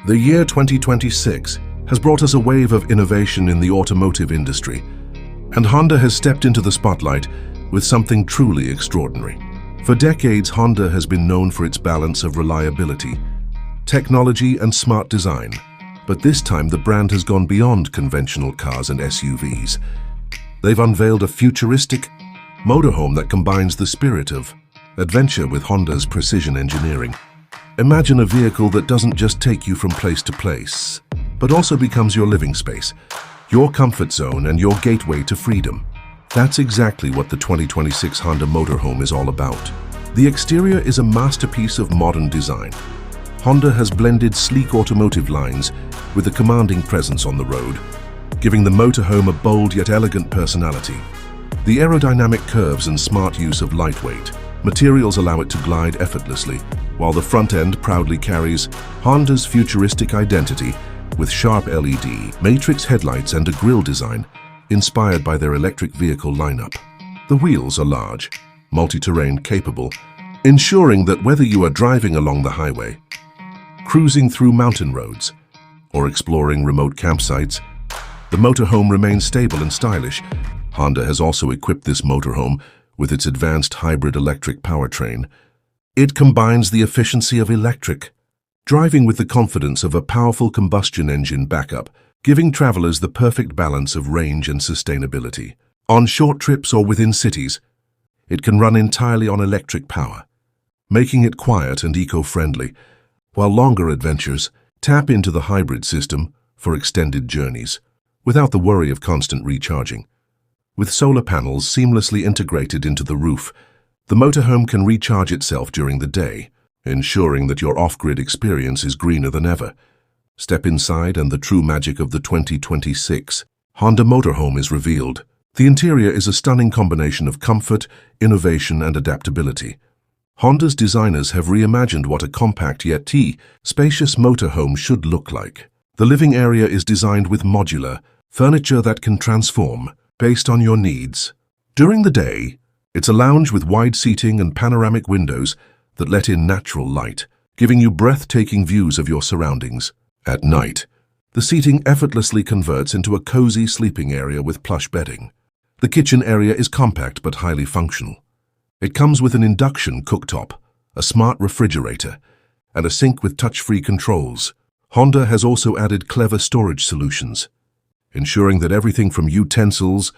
The year 2026 has brought us a wave of innovation in the automotive industry, and Honda has stepped into the spotlight with something truly extraordinary. For decades, Honda has been known for its balance of reliability, technology, and smart design. But this time, the brand has gone beyond conventional cars and SUVs. They've unveiled a futuristic motorhome that combines the spirit of adventure with Honda's precision engineering. Imagine a vehicle that doesn't just take you from place to place, but also becomes your living space, your comfort zone, and your gateway to freedom. That's exactly what the 2026 Honda Motorhome is all about. The exterior is a masterpiece of modern design. Honda has blended sleek automotive lines with a commanding presence on the road, giving the motorhome a bold yet elegant personality. The aerodynamic curves and smart use of lightweight materials allow it to glide effortlessly, while the front end proudly carries Honda's futuristic identity with sharp LED, matrix headlights, and a grille design inspired by their electric vehicle lineup. The wheels are large, multi-terrain capable, ensuring that whether you are driving along the highway, cruising through mountain roads, or exploring remote campsites, the motorhome remains stable and stylish. Honda has also equipped this motorhome with its advanced hybrid electric powertrain. It combines the efficiency of electric, driving with the confidence of a powerful combustion engine backup, giving travelers the perfect balance of range and sustainability. On short trips or within cities, it can run entirely on electric power, making it quiet and eco-friendly, while longer adventures tap into the hybrid system for extended journeys, without the worry of constant recharging. With solar panels seamlessly integrated into the roof, the motorhome can recharge itself during the day, ensuring that your off-grid experience is greener than ever. Step inside and the true magic of the 2026 Honda Motorhome is revealed. The interior is a stunning combination of comfort, innovation, and adaptability. Honda's designers have reimagined what a compact yet spacious motorhome should look like. The living area is designed with modular furniture that can transform based on your needs. During the day, it's a lounge with wide seating and panoramic windows that let in natural light, giving you breathtaking views of your surroundings. At night, the seating effortlessly converts into a cozy sleeping area with plush bedding. The kitchen area is compact but highly functional. It comes with an induction cooktop, a smart refrigerator, and a sink with touch-free controls. Honda has also added clever storage solutions, ensuring that everything from utensils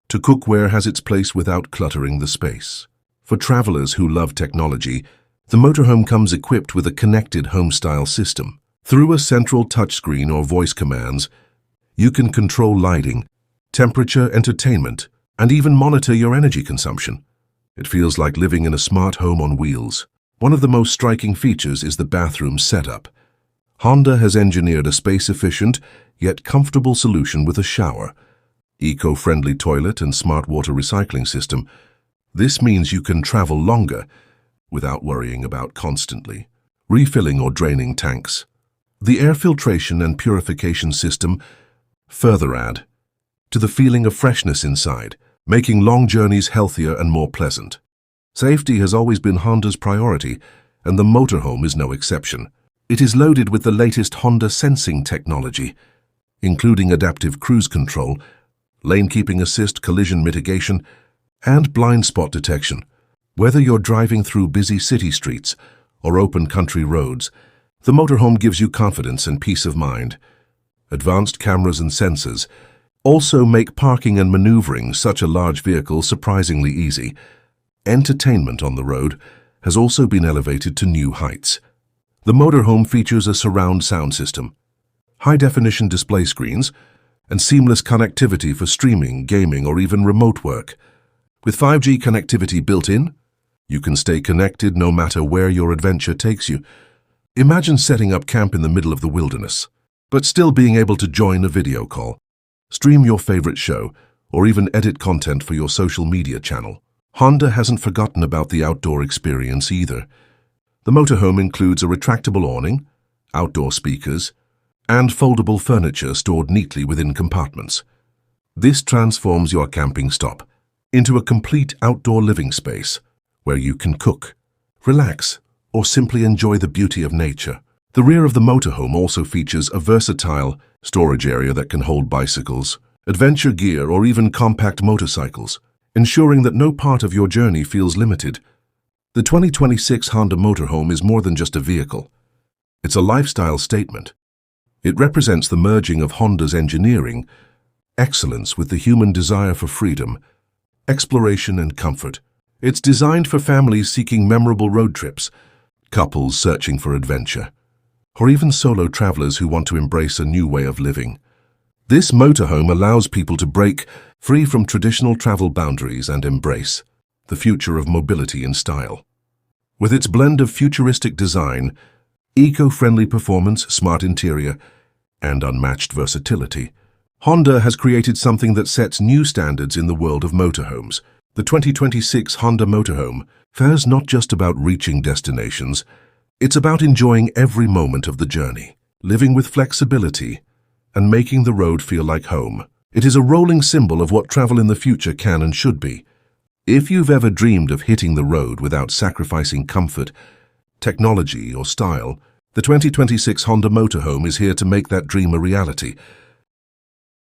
to cookware has its place without cluttering the space. For travelers who love technology, the motorhome comes equipped with a connected home-style system. Through a central touchscreen or voice commands, you can control lighting, temperature, entertainment, and even monitor your energy consumption. It feels like living in a smart home on wheels. One of the most striking features is the bathroom setup. Honda has engineered a space-efficient yet comfortable solution with a shower, eco-friendly toilet, and smart water recycling system. This means you can travel longer without worrying about constantly refilling or draining tanks. The air filtration and purification system further add to the feeling of freshness inside, making long journeys healthier and more pleasant. Safety has always been Honda's priority, and the motorhome is no exception. It is loaded with the latest Honda sensing technology, including adaptive cruise control, lane keeping assist, collision mitigation, and blind spot detection. Whether you're driving through busy city streets or open country roads, the motorhome gives you confidence and peace of mind. Advanced cameras and sensors also make parking and maneuvering such a large vehicle surprisingly easy. Entertainment on the road has also been elevated to new heights. The motorhome features a surround sound system, high-definition display screens, and seamless connectivity for streaming, gaming, or even remote work. With 5G connectivity built in, you can stay connected no matter where your adventure takes you. Imagine setting up camp in the middle of the wilderness, but still being able to join a video call, stream your favorite show, or even edit content for your social media channel. Honda hasn't forgotten about the outdoor experience either. The motorhome includes a retractable awning, outdoor speakers, and foldable furniture stored neatly within compartments. This transforms your camping stop into a complete outdoor living space where you can cook, relax, or simply enjoy the beauty of nature. The rear of the motorhome also features a versatile storage area that can hold bicycles, adventure gear, or even compact motorcycles, ensuring that no part of your journey feels limited. The 2026 Honda Motorhome is more than just a vehicle. It's a lifestyle statement. It represents the merging of Honda's engineering excellence with the human desire for freedom, exploration, and comfort. It's designed for families seeking memorable road trips, couples searching for adventure, or even solo travelers who want to embrace a new way of living. This motorhome allows people to break free from traditional travel boundaries and embrace the future of mobility in style. With its blend of futuristic design, eco-friendly performance, smart interior, and unmatched versatility, Honda has created something that sets new standards in the world of motorhomes. The 2026 Honda Motorhome fares not just about reaching destinations, it's about enjoying every moment of the journey, living with flexibility, and making the road feel like home. It is a rolling symbol of what travel in the future can and should be. If you've ever dreamed of hitting the road without sacrificing comfort, technology, or style, the 2026 Honda Motorhome is here to make that dream a reality.